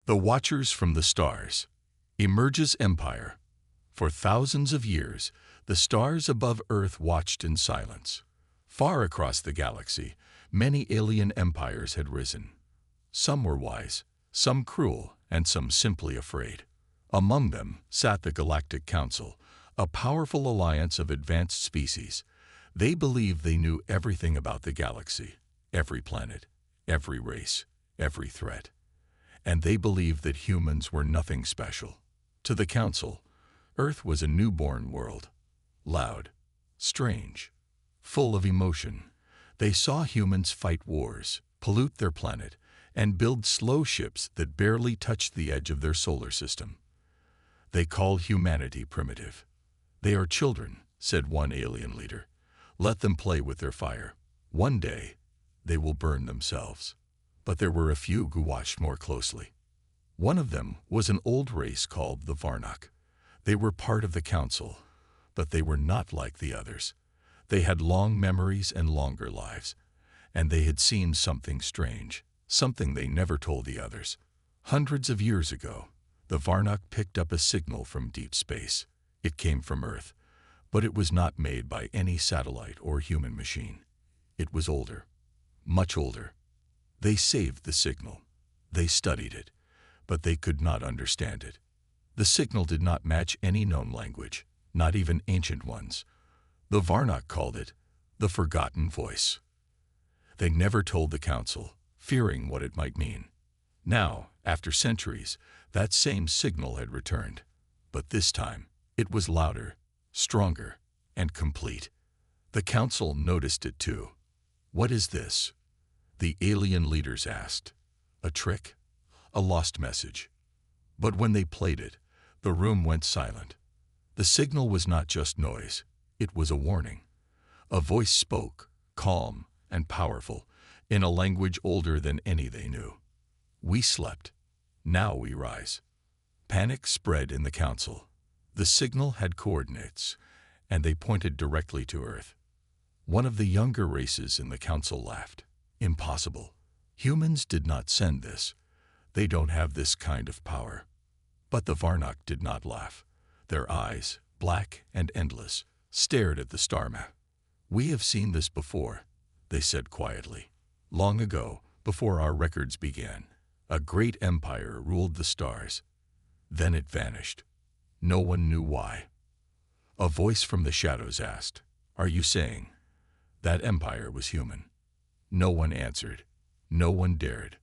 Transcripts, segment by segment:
The Watchers from the Stars. Emerges Empire. For thousands of years, the stars above Earth watched in silence. Far across the galaxy, many alien empires had risen. Some were wise, some cruel, and some simply afraid. Among them sat the Galactic Council, a powerful alliance of advanced species. They believed they knew everything about the galaxy, every planet, every race, every threat. And they believed that humans were nothing special. To the Council, Earth was a newborn world. Loud, strange, full of emotion. They saw humans fight wars, pollute their planet, and build slow ships that barely touched the edge of their solar system. They called humanity primitive. "They are children," said one alien leader. "Let them play with their fire. One day, they will burn themselves." But there were a few who watched more closely. One of them was an old race called the Varnock. They were part of the Council, but they were not like the others. They had long memories and longer lives, and they had seen something strange, something they never told the others. Hundreds of years ago, the Varnock picked up a signal from deep space. It came from Earth, but it was not made by any satellite or human machine. It was older, much older. They saved the signal. They studied it, but they could not understand it. The signal did not match any known language, not even ancient ones. The Varnock called it the Forgotten Voice. They never told the Council, fearing what it might mean. Now, after centuries, that same signal had returned. But this time, it was louder, stronger, and complete. The Council noticed it too. "What is this?" the alien leaders asked. "A trick? A lost message?" But when they played it, the room went silent. The signal was not just noise, it was a warning. A voice spoke, calm and powerful, in a language older than any they knew. "We slept. Now we rise." Panic spread in the Council. The signal had coordinates, and they pointed directly to Earth. One of the younger races in the Council laughed. "Impossible. Humans did not send this. They don't have this kind of power." But the Varnock did not laugh. Their eyes, black and endless, stared at the star map. "We have seen this before," they said quietly. "Long ago, before our records began, a great empire ruled the stars. Then it vanished. No one knew why." A voice from the shadows asked, "Are you saying that empire was human?" No one answered. No one dared.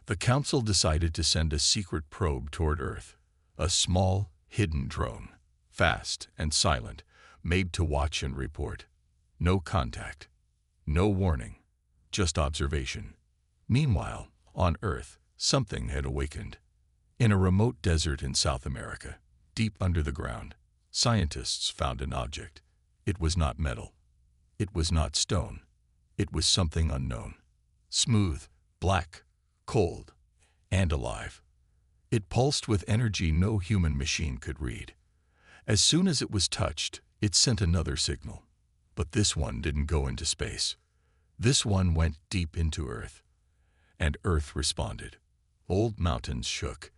The Council decided to send a secret probe toward Earth, a small, hidden drone, fast and silent, made to watch and report. No contact, no warning, just observation. Meanwhile, on Earth, something had awakened. In a remote desert in South America, deep under the ground, scientists found an object. It was not metal. It was not stone. It was something unknown. Smooth, black, cold, and alive. It pulsed with energy no human machine could read. As soon as it was touched, it sent another signal. But this one didn't go into space. This one went deep into Earth. And Earth responded. Old mountains shook.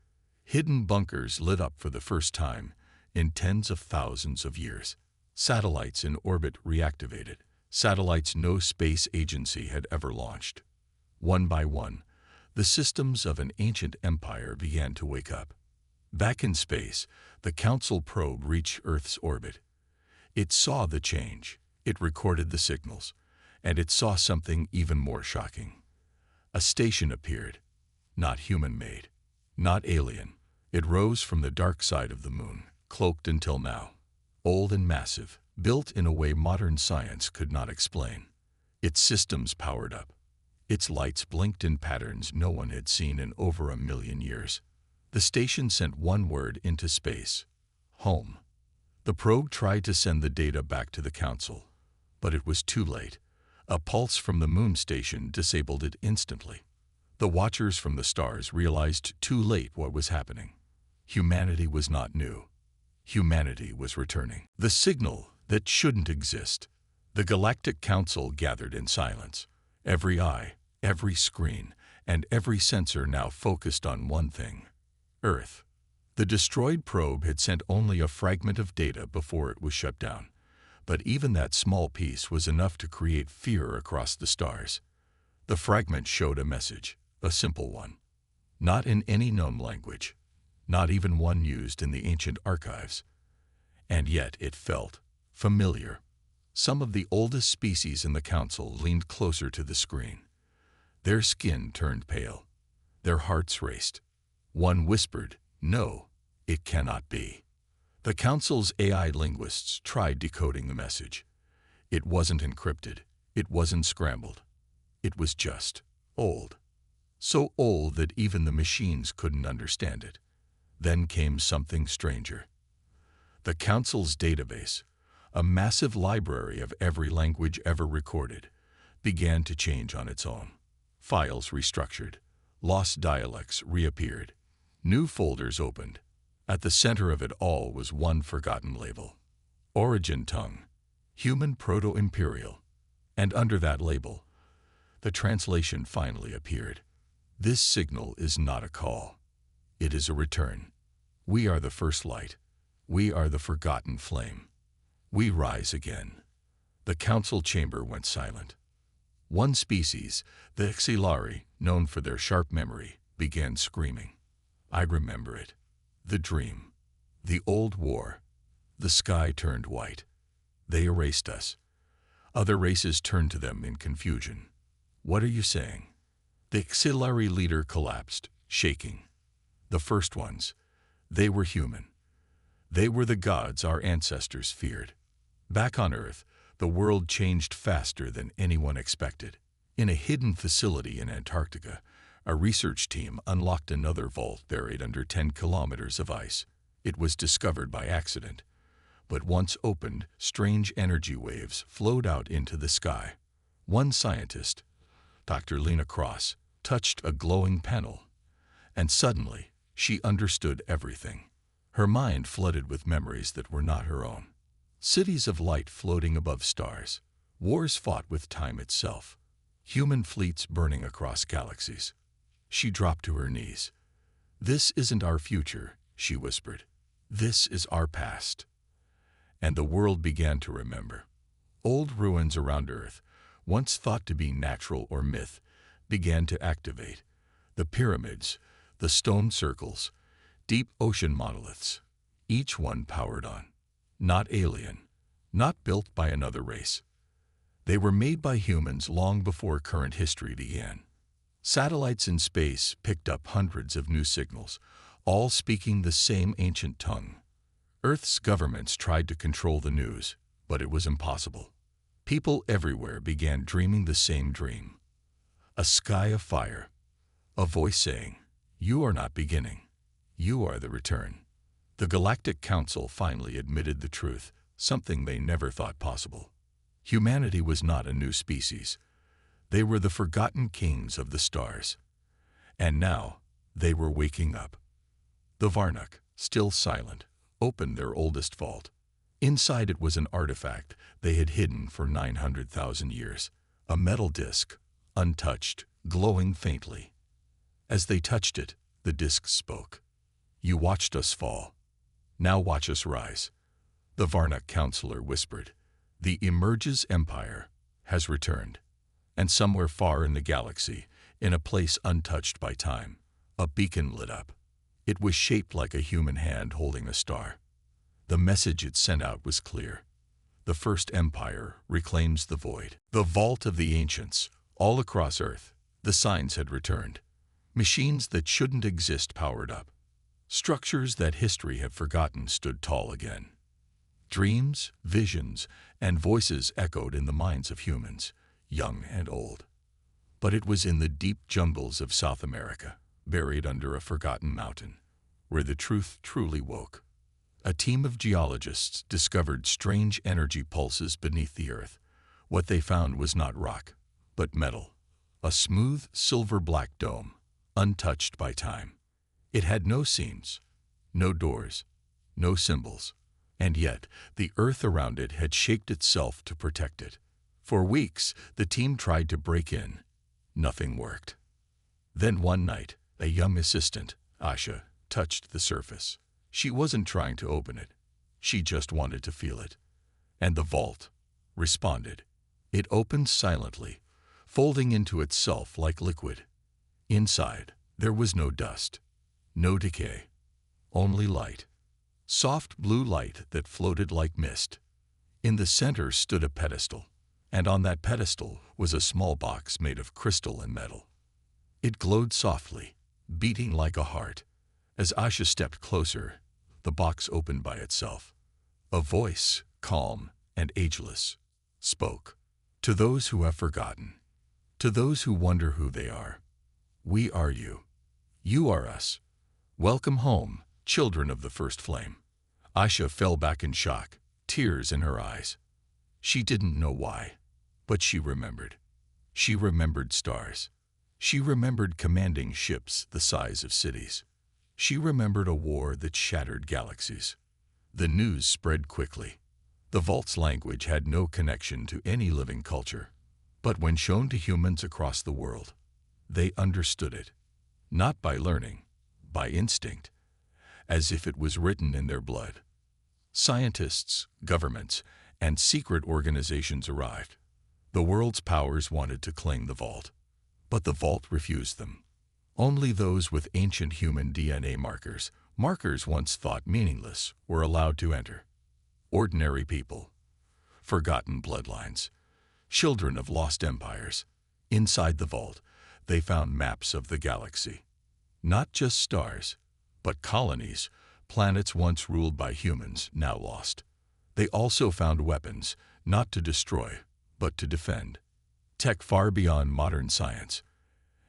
Hidden bunkers lit up for the first time in tens of thousands of years. Satellites in orbit reactivated. Satellites no space agency had ever launched. One by one, the systems of an ancient empire began to wake up. Back in space, the Council probe reached Earth's orbit. It saw the change, it recorded the signals, and it saw something even more shocking. A station appeared, not human-made, not alien. It rose from the dark side of the moon, cloaked until now, old and massive, built in a way modern science could not explain. Its systems powered up. Its lights blinked in patterns no one had seen in over 1,000,000 years. The station sent one word into space: home. The probe tried to send the data back to the Council, but it was too late. A pulse from the moon station disabled it instantly. The Watchers from the stars realized too late what was happening. Humanity was not new. Humanity was returning. The signal that shouldn't exist. The Galactic Council gathered in silence. Every eye, every screen, and every sensor now focused on one thing: Earth. The destroyed probe had sent only a fragment of data before it was shut down, but even that small piece was enough to create fear across the stars. The fragment showed a message, a simple one. Not in any known language, not even one used in the ancient archives. And yet it felt familiar. Some of the oldest species in the council leaned closer to the screen. Their skin turned pale. Their hearts raced. One whispered, "No, it cannot be." The council's AI linguists tried decoding the message. It wasn't encrypted. It wasn't scrambled. It was just old. So old that even the machines couldn't understand it. Then came something stranger. The council's database, a massive library of every language ever recorded, began to change on its own. Files restructured. Lost dialects reappeared. New folders opened. At the center of it all was one forgotten label. Origin tongue. Human Proto-Imperial. And under that label, the translation finally appeared. This signal is not a call. It is a return. We are the first light. We are the forgotten flame. We rise again. The council chamber went silent. One species, the Xilari, known for their sharp memory, began screaming. I remember it. The dream. The old war. The sky turned white. They erased us. Other races turned to them in confusion. What are you saying? The Xilari leader collapsed, shaking. The first ones. They were human. They were the gods our ancestors feared. Back on Earth, the world changed faster than anyone expected. In a hidden facility in Antarctica, a research team unlocked another vault buried under 10 kilometers of ice. It was discovered by accident. But once opened, strange energy waves flowed out into the sky. One scientist, Dr. Lena Cross, touched a glowing panel, and suddenly she understood everything. Her mind flooded with memories that were not her own. Cities of light floating above stars, wars fought with time itself, human fleets burning across galaxies. She dropped to her knees. This isn't our future, she whispered. This is our past. And the world began to remember. Old ruins around Earth, once thought to be natural or myth, began to activate. The pyramids, the stone circles, deep ocean monoliths, each one powered on. Not alien, not built by another race. They were made by humans long before current history began. Satellites in space picked up hundreds of new signals, all speaking the same ancient tongue. Earth's governments tried to control the news, but it was impossible. People everywhere began dreaming the same dream. A sky of fire, a voice saying, "You are not beginning. You are the return." The Galactic Council finally admitted the truth, something they never thought possible. Humanity was not a new species. They were the forgotten kings of the stars. And now they were waking up. The Varnuk, still silent, opened their oldest vault. Inside it was an artifact they had hidden for 900,000 years, a metal disc, untouched, glowing faintly. As they touched it, the disc spoke. "You watched us fall. Now watch us rise." The Varnuk counselor whispered, "The Emerges Empire has returned." And somewhere far in the galaxy, in a place untouched by time, a beacon lit up. It was shaped like a human hand holding a star. The message it sent out was clear. The first empire reclaims the void. The vault of the ancients, all across Earth, the signs had returned. Machines that shouldn't exist powered up. Structures that history had forgotten stood tall again. Dreams, visions, and voices echoed in the minds of humans, young and old. But it was in the deep jungles of South America, buried under a forgotten mountain, where the truth truly woke. A team of geologists discovered strange energy pulses beneath the Earth. What they found was not rock, but metal, a smooth silver-black dome, untouched by time. It had no seams, no doors, no symbols, and yet the Earth around it had shaped itself to protect it. For weeks, the team tried to break in. Nothing worked. Then one night, a young assistant, Asha, touched the surface. She wasn't trying to open it. She just wanted to feel it. And the vault responded. It opened silently, folding into itself like liquid. Inside, there was no dust, no decay, only light. Soft blue light that floated like mist. In the center stood a pedestal, and on that pedestal was a small box made of crystal and metal. It glowed softly, beating like a heart. As Asha stepped closer, the box opened by itself. A voice, calm and ageless, spoke. To those who have forgotten, to those who wonder who they are, we are you. You are us. Welcome home, children of the first flame. Asha fell back in shock, tears in her eyes. She didn't know why, but she remembered. She remembered stars. She remembered commanding ships the size of cities. She remembered a war that shattered galaxies. The news spread quickly. The vault's language had no connection to any living culture, but when shown to humans across the world, they understood it, not by learning, by instinct, as if it was written in their blood. Scientists, governments, and secret organizations arrived. The world's powers wanted to claim the vault, but the vault refused them. Only those with ancient human DNA markers, markers once thought meaningless, were allowed to enter. Ordinary people, forgotten bloodlines, children of lost empires. Inside the vault, they found maps of the galaxy. Not just stars, but colonies, planets once ruled by humans, now lost. They also found weapons, not to destroy, but to defend. Tech far beyond modern science.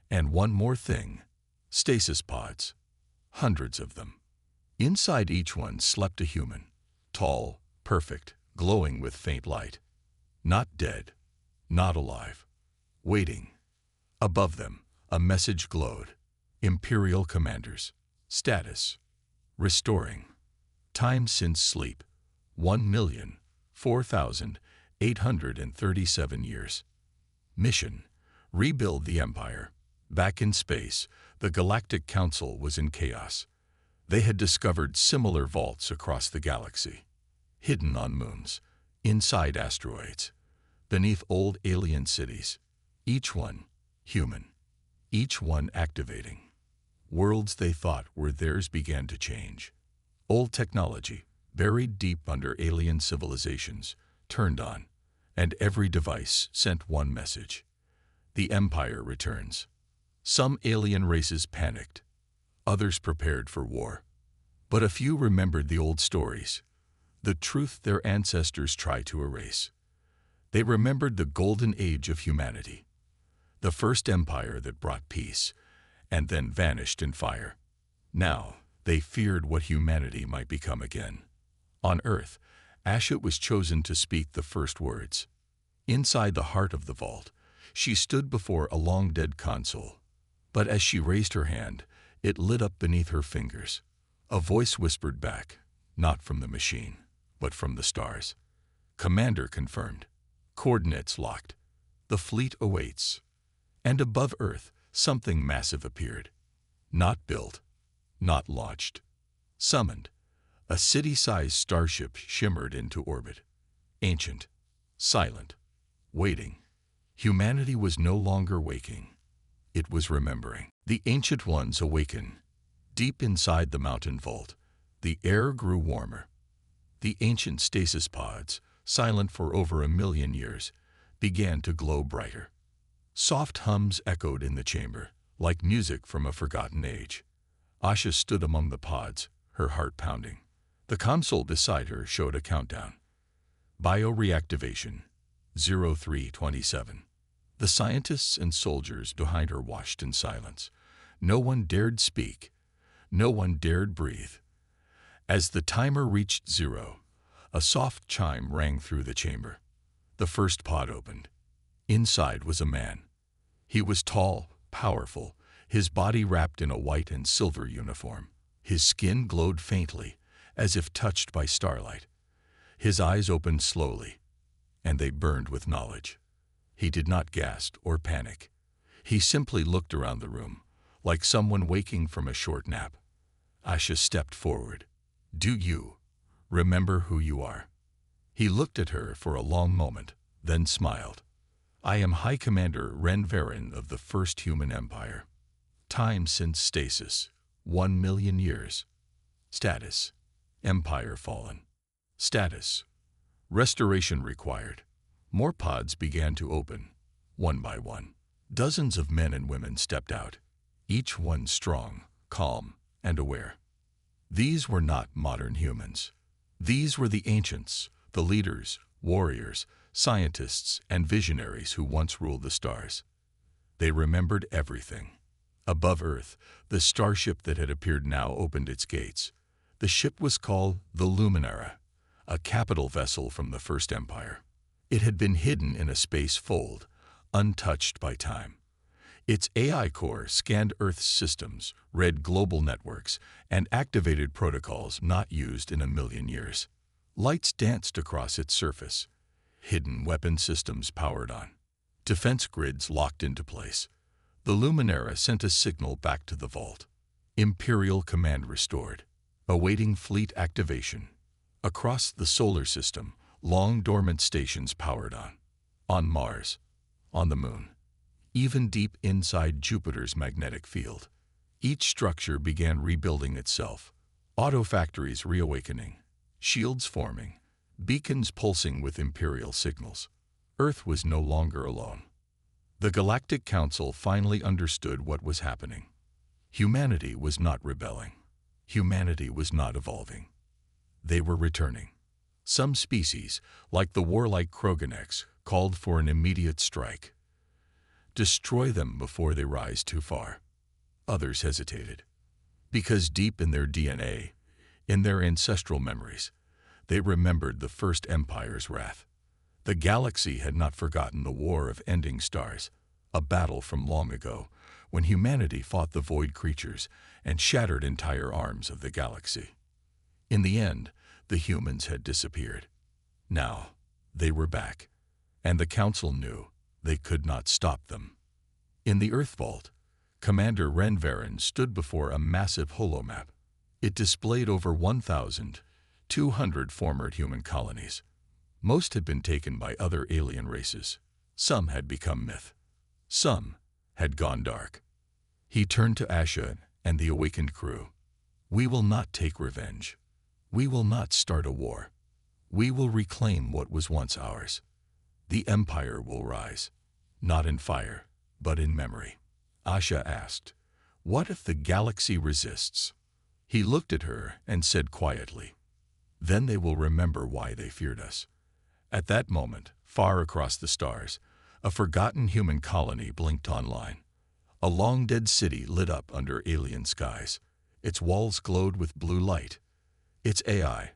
And one more thing, stasis pods. Hundreds of them. Inside each one slept a human, tall, perfect, glowing with faint light. Not dead, not alive, waiting. Above them, a message glowed. Imperial commanders. Status. Restoring. Time since sleep. 1,004,837 years. Mission. Rebuild the Empire. Back in space, the Galactic Council was in chaos. They had discovered similar vaults across the galaxy. Hidden on moons, inside asteroids, beneath old alien cities. Each one human. Each one activating. Worlds they thought were theirs began to change. Old technology, buried deep under alien civilizations, turned on, and every device sent one message. The Empire returns. Some alien races panicked. Others prepared for war. But a few remembered the old stories, the truth their ancestors tried to erase. They remembered the golden age of humanity, the first empire that brought peace, and then vanished in fire. Now, they feared what humanity might become again. On Earth, Asha was chosen to speak the first words. Inside the heart of the vault, she stood before a long-dead console. But as she raised her hand, it lit up beneath her fingers. A voice whispered back, not from the machine, but from the stars. Commander confirmed. Coordinates locked. The fleet awaits. And above Earth, something massive appeared. Not built, not launched. Summoned. A city-sized starship shimmered into orbit. Ancient, silent, waiting. Humanity was no longer waking. It was remembering. The ancient ones awaken. Deep inside the mountain vault, the air grew warmer. The ancient stasis pods, silent for over 1,000,000 years, began to glow brighter. Soft hums echoed in the chamber, like music from a forgotten age. Asha stood among the pods, her heart pounding. The console beside her showed a countdown. Bioreactivation, 0327. The scientists and soldiers behind her watched in silence. No one dared speak. No one dared breathe. As the timer reached 0, a soft chime rang through the chamber. The first pod opened. Inside was a man. He was tall, powerful, his body wrapped in a white and silver uniform. His skin glowed faintly, as if touched by starlight. His eyes opened slowly, and they burned with knowledge. He did not gasp or panic. He simply looked around the room, like someone waking from a short nap. Asha stepped forward. "Do you remember who you are?" He looked at her for a long moment, then smiled. "I am High Commander Ren Varen of the First Human Empire. Time since stasis, 1,000,000 years. Status: Empire fallen. Status: restoration required." More pods began to open, one by one. Dozens of men and women stepped out, each one strong, calm, and aware. These were not modern humans. These were the ancients, the leaders, warriors, scientists, and visionaries who once ruled the stars. They remembered everything. Above Earth, the starship that had appeared now opened its gates. The ship was called the Luminara, a capital vessel from the First Empire. It had been hidden in a space fold, untouched by time. Its AI core scanned Earth's systems, read global networks, and activated protocols not used in 1,000,000 years. Lights danced across its surface. Hidden weapon systems powered on. Defense grids locked into place. The Luminara sent a signal back to the vault. Imperial command restored, awaiting fleet activation. Across the solar system, long dormant stations powered on. On Mars, on the Moon, even deep inside Jupiter's magnetic field. Each structure began rebuilding itself. Auto factories reawakening, shields forming, beacons pulsing with Imperial signals. Earth was no longer alone. The Galactic Council finally understood what was happening. Humanity was not rebelling. Humanity was not evolving. They were returning. Some species, like the warlike Kroganex, called for an immediate strike. Destroy them before they rise too far. Others hesitated, because deep in their DNA, in their ancestral memories, they remembered the First Empire's wrath. The galaxy had not forgotten the War of Ending Stars, a battle from long ago, when humanity fought the void creatures and shattered entire arms of the galaxy. In the end, the humans had disappeared. Now, they were back, and the Council knew they could not stop them. In the Earth Vault, Commander Ren Varen stood before a massive holomap. It displayed over 1,200 former human colonies. Most had been taken by other alien races. Some had become myth. Some had gone dark. He turned to Asha and the awakened crew. "We will not take revenge. We will not start a war. We will reclaim what was once ours. The Empire will rise, not in fire, but in memory." Asha asked, "What if the galaxy resists?" He looked at her and said quietly, "Then they will remember why they feared us." At that moment, far across the stars, a forgotten human colony blinked online. A long-dead city lit up under alien skies. Its walls glowed with blue light. Its AI,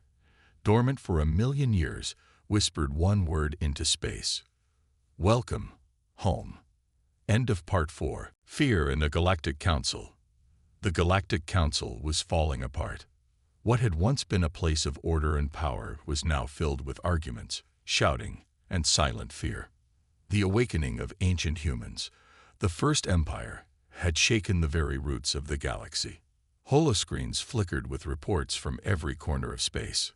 dormant for 1,000,000 years, whispered one word into space: "Welcome, home." End of Part 4. Fear in the Galactic Council. The Galactic Council was falling apart. What had once been a place of order and power was now filled with arguments, shouting, and silent fear. The awakening of ancient humans, the First Empire, had shaken the very roots of the galaxy. Holoscreens flickered with reports from every corner of space.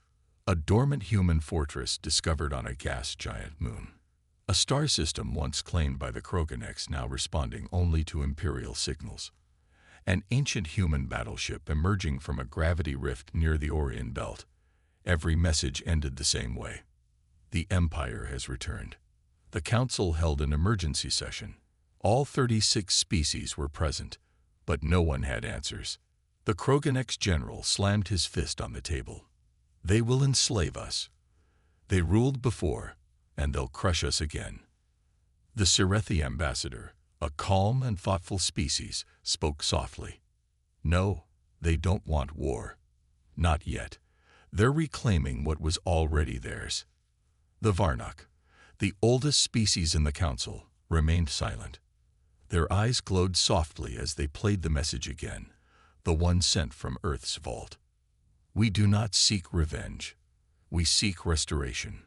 A dormant human fortress discovered on a gas giant moon. A star system once claimed by the Kroganex now responding only to Imperial signals. An ancient human battleship emerging from a gravity rift near the Orion Belt. Every message ended the same way: "The Empire has returned." The Council held an emergency session. All 36 species were present, but no one had answers. The Kroganex general slammed his fist on the table. "They will enslave us. They ruled before, and they'll crush us again." The Cerethi ambassador, a calm and thoughtful species, spoke softly. "No, they don't want war. Not yet. They're reclaiming what was already theirs." The Varnok, the oldest species in the Council, remained silent. Their eyes glowed softly as they played the message again, the one sent from Earth's vault. "We do not seek revenge. We seek restoration."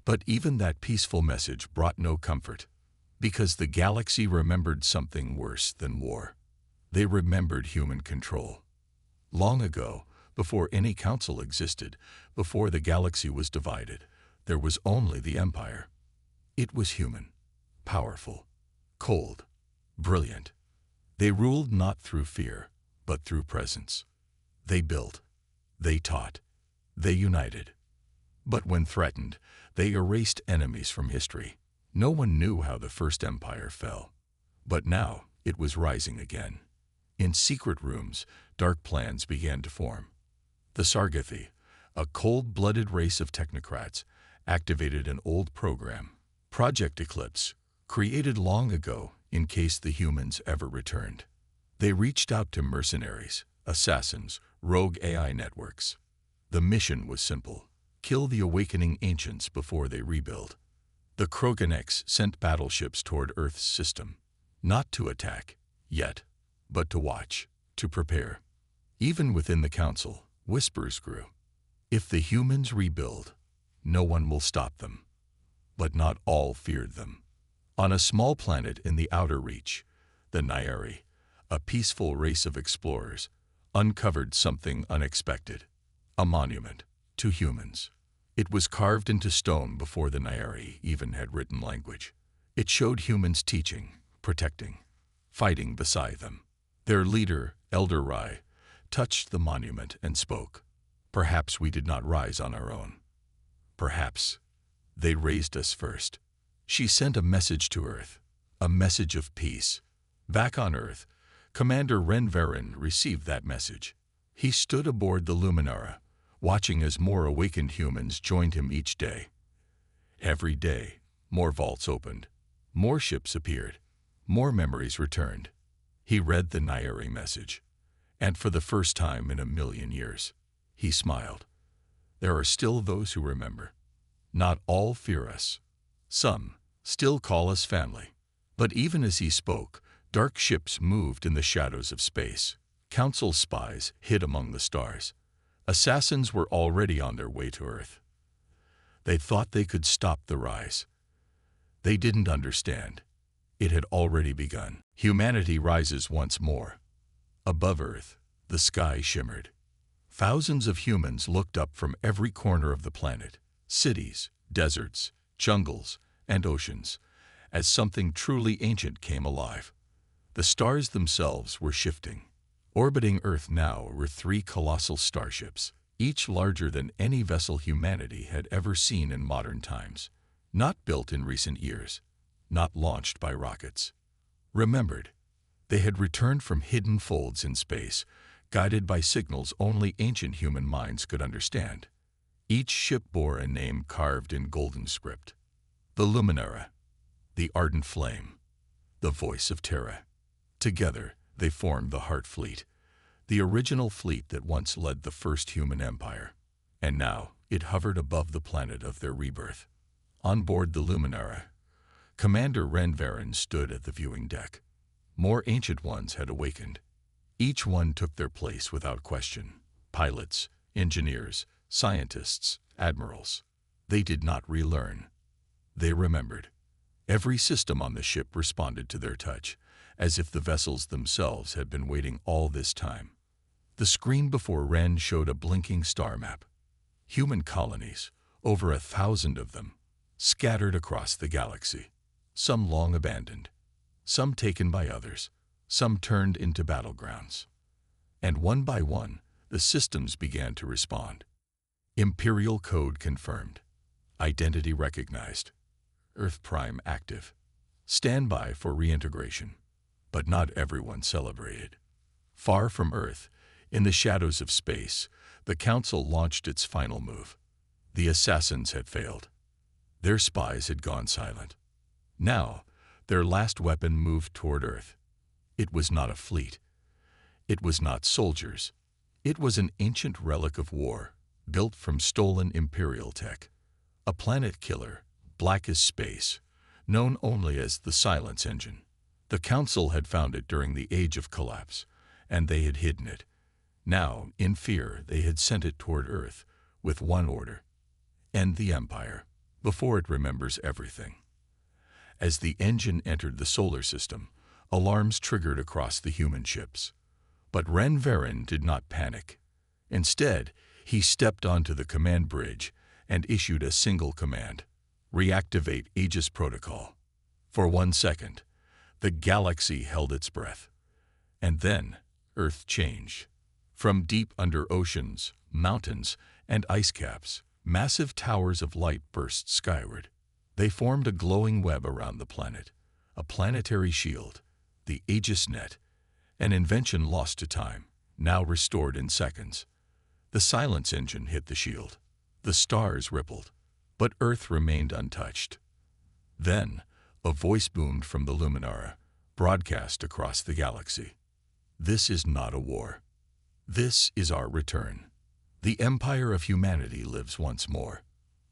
But even that peaceful message brought no comfort, because the galaxy remembered something worse than war. They remembered human control. Long ago, before any council existed, before the galaxy was divided, there was only the Empire. It was human, powerful, cold, brilliant. They ruled not through fear, but through presence. They built, they taught, they united. But when threatened, they erased enemies from history. No one knew how the first empire fell. But now it was rising again. In secret rooms, dark plans began to form. The Sargathi, a cold-blooded race of technocrats, activated an old program, Project Eclipse, created long ago in case the humans ever returned. They reached out to mercenaries, assassins, rogue AI networks. The mission was simple: kill the awakening ancients before they rebuild. The Kroganex sent battleships toward Earth's system, not to attack, yet, but to watch, to prepare. Even within the council, whispers grew. If the humans rebuild, no one will stop them. But not all feared them. On a small planet in the outer reach, the Nyari, a peaceful race of explorers, uncovered something unexpected: a monument to humans. It was carved into stone before the Nyari even had written language. It showed humans teaching, protecting, fighting beside them. Their leader, Elder Rai, touched the monument and spoke. Perhaps we did not rise on our own. Perhaps they raised us first. She sent a message to Earth, a message of peace. Back on Earth, Commander Ren Varen received that message. He stood aboard the Luminara, watching as more awakened humans joined him each day. Every day, more vaults opened, more ships appeared, more memories returned. He read the Nyari message, and for the first time in 1,000,000 years, he smiled. There are still those who remember. Not all fear us. Some still call us family. But even as he spoke, dark ships moved in the shadows of space. Council spies hid among the stars. Assassins were already on their way to Earth. They thought they could stop the rise. They didn't understand. It had already begun. Humanity rises once more. Above Earth, the sky shimmered. Thousands of humans looked up from every corner of the planet, cities, deserts, jungles, and oceans, as something truly ancient came alive. The stars themselves were shifting. Orbiting Earth now were 3 colossal starships, each larger than any vessel humanity had ever seen in modern times. Not built in recent years, not launched by rockets. Remembered, they had returned from hidden folds in space, guided by signals only ancient human minds could understand. Each ship bore a name carved in golden script. The Luminara, the ardent flame, the voice of Terra. Together, they formed the Heart Fleet, the original fleet that once led the first human empire. And now, it hovered above the planet of their rebirth. On board the Luminara, Commander Ren Varen stood at the viewing deck. More ancient ones had awakened. Each one took their place without question. Pilots, engineers, scientists, admirals. They did not relearn. They remembered. Every system on the ship responded to their touch, as if the vessels themselves had been waiting all this time. The screen before Ren showed a blinking star map. Human colonies, over 1,000 of them, scattered across the galaxy. Some long abandoned, some taken by others, some turned into battlegrounds. And one by one, the systems began to respond. Imperial code confirmed. Identity recognized. Earth Prime active. Standby for reintegration. But not everyone celebrated. Far from Earth, in the shadows of space, the Council launched its final move. The assassins had failed. Their spies had gone silent. Now, their last weapon moved toward Earth. It was not a fleet. It was not soldiers. It was an ancient relic of war, built from stolen Imperial tech. A planet killer, black as space, known only as the Silence Engine. The Council had found it during the Age of Collapse, and they had hidden it. Now, in fear, they had sent it toward Earth, with one order: end the Empire, before it remembers everything. As the engine entered the solar system, Alarms triggered across the human ships. But Ren Varen did not panic. Instead, he stepped onto the command bridge and issued a single command: reactivate Aegis Protocol. For 1 second, the galaxy held its breath. And then, Earth changed. From deep under oceans, mountains, and ice caps, massive towers of light burst skyward. They formed a glowing web around the planet, a planetary shield, the Aegis Net, an invention lost to time, now restored in seconds. The silence engine hit the shield. The stars rippled, but Earth remained untouched. Then, a voice boomed from the Luminara, broadcast across the galaxy. This is not a war. This is our return. The empire of humanity lives once more.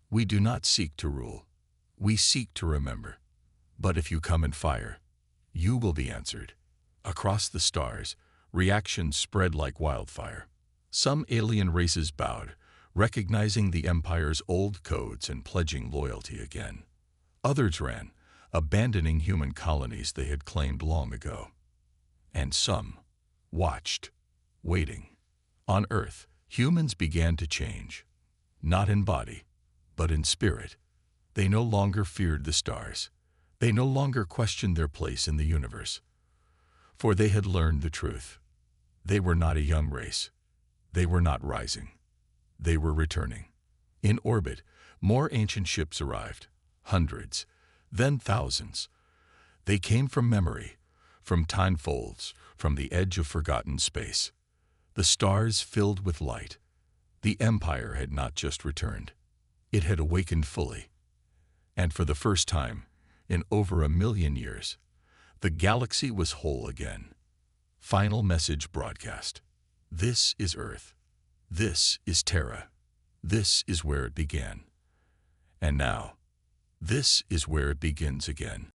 We do not seek to rule. We seek to remember. But if you come in fire, you will be answered. Across the stars, reactions spread like wildfire. Some alien races bowed, recognizing the Empire's old codes and pledging loyalty again. Others ran, abandoning human colonies they had claimed long ago. And some watched, waiting. On Earth, humans began to change. Not in body, but in spirit. They no longer feared the stars. They no longer questioned their place in the universe. For they had learned the truth. They were not a young race. They were not rising. They were returning. In orbit, more ancient ships arrived, hundreds, then thousands. They came from memory, from time folds, from the edge of forgotten space. The stars filled with light. The Empire had not just returned. It had awakened fully. And for the first time, in over 1 million years, the galaxy was whole again. Final message broadcast. This is Earth. This is Terra. This is where it began. And now, this is where it begins again.